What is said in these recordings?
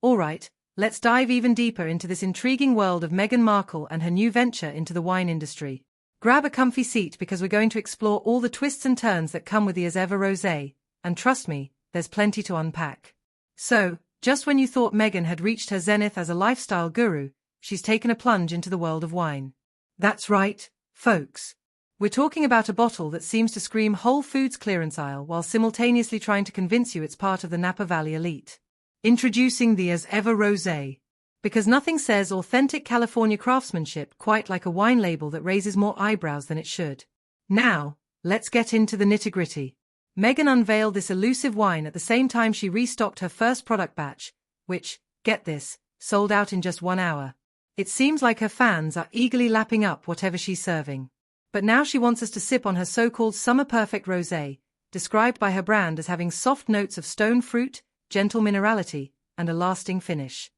Alright, let's dive even deeper into this intriguing world of Meghan Markle and her new venture into the wine industry. Grab a comfy seat because we're going to explore all the twists and turns that come with the as ever Rosé, and trust me, there's plenty to unpack. So, just when you thought Meghan had reached her zenith as a lifestyle guru, she's taken a plunge into the world of wine. That's right, folks. We're talking about a bottle that seems to scream Whole Foods clearance aisle while simultaneously trying to convince you it's part of the Napa Valley elite. Introducing the as ever Rosé. Because nothing says authentic California craftsmanship quite like a wine label that raises more eyebrows than it should. Now, let's get into the nitty-gritty. Meghan unveiled this elusive wine at the same time she restocked her first product batch, which, get this, sold out in just 1 hour. It seems like her fans are eagerly lapping up whatever she's serving. But now she wants us to sip on her so-called Summer Perfect Rosé, described by her brand as having soft notes of stone fruit, gentle minerality, and a lasting finish.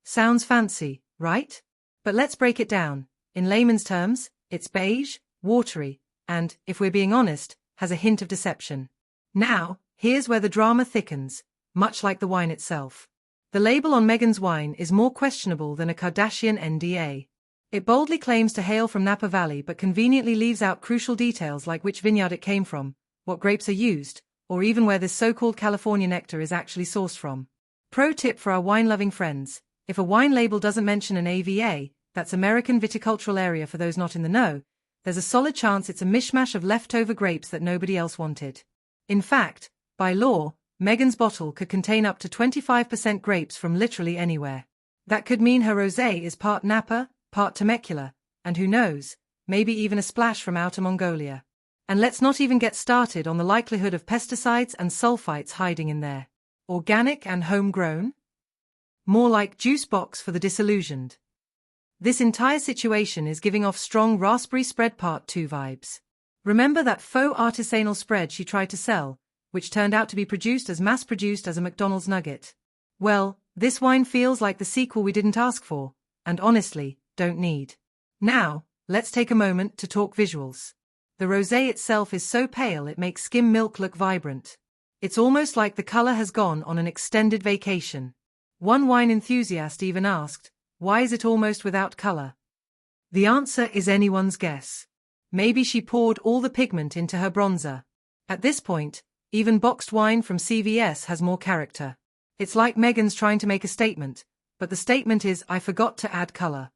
Sounds fancy, right? But let's break it down. In layman's terms, it's beige, watery, and, if we're being honest, has a hint of deception. Now, here's where the drama thickens, much like the wine itself. The label on Meghan's wine is more questionable than a Kardashian NDA. It boldly claims to hail from Napa Valley but conveniently leaves out crucial details like which vineyard it came from, what grapes are used, or even where this so-called California nectar is actually sourced from. Pro tip for our wine-loving friends: if a wine label doesn't mention an AVA, that's American Viticultural Area for those not in the know, there's a solid chance it's a mishmash of leftover grapes that nobody else wanted. In fact, by law, Meghan's bottle could contain up to 25% grapes from literally anywhere. That could mean her rosé is part Napa, part Temecula, and who knows, maybe even a splash from outer Mongolia. And let's not even get started on the likelihood of pesticides and sulfites hiding in there. Organic and homegrown? More like juice box for the disillusioned. This entire situation is giving off strong raspberry spread part 2 vibes. Remember that faux artisanal spread she tried to sell, which turned out to be produced as mass-produced as a McDonald's nugget? Well, this wine feels like the sequel we didn't ask for, and honestly, don't need. Now, let's take a moment to talk visuals. The rosé itself is so pale it makes skim milk look vibrant. It's almost like the color has gone on an extended vacation. One wine enthusiast even asked, why is it almost without color? The answer is anyone's guess. Maybe she poured all the pigment into her bronzer. At this point, even boxed wine from CVS has more character. It's like Meghan's trying to make a statement, but the statement is, I forgot to add color.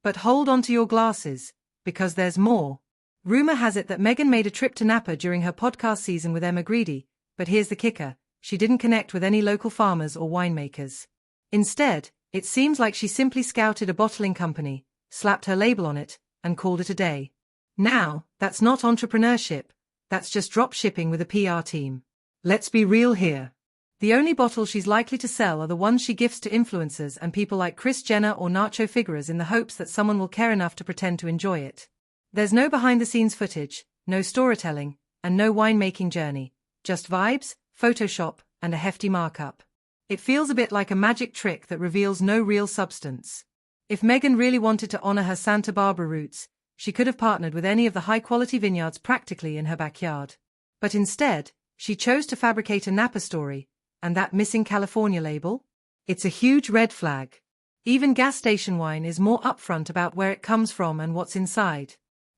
But hold on to your glasses, because there's more. Rumor has it that Meghan made a trip to Napa during her podcast season with Emma Greedy, but here's the kicker: she didn't connect with any local farmers or winemakers. Instead, it seems like she simply scouted a bottling company, slapped her label on it, and called it a day. Now, that's not entrepreneurship, that's just drop shipping with a PR team. Let's be real here. The only bottles she's likely to sell are the ones she gifts to influencers and people like Kris Jenner or Nacho Figueres in the hopes that someone will care enough to pretend to enjoy it. There's no behind-the-scenes footage, no storytelling, and no winemaking journey. Just vibes, Photoshop, and a hefty markup. It feels a bit like a magic trick that reveals no real substance. If Meghan really wanted to honor her Santa Barbara roots, she could have partnered with any of the high-quality vineyards practically in her backyard. But instead, she chose to fabricate a Napa story, and that missing California label? It's a huge red flag. Even gas station wine is more upfront about where it comes from and what's inside.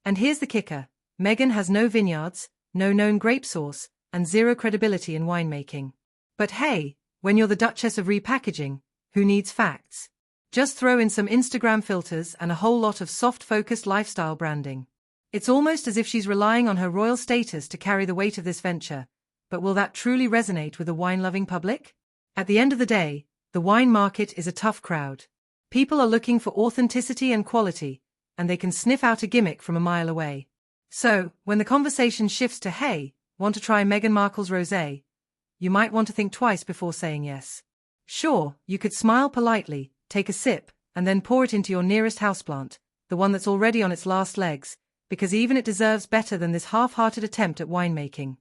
And here's the kicker: Meghan has no vineyards, no known grape source, and zero credibility in winemaking. But hey, when you're the Duchess of repackaging, who needs facts? Just throw in some Instagram filters and a whole lot of soft-focused lifestyle branding. It's almost as if she's relying on her royal status to carry the weight of this venture, but will that truly resonate with the wine-loving public? At the end of the day, the wine market is a tough crowd. People are looking for authenticity and quality, and they can sniff out a gimmick from a mile away. So, when the conversation shifts to, hey, want to try Meghan Markle's rosé? You might want to think twice before saying yes. Sure, you could smile politely, take a sip, and then pour it into your nearest houseplant, the one that's already on its last legs, because even it deserves better than this half-hearted attempt at winemaking.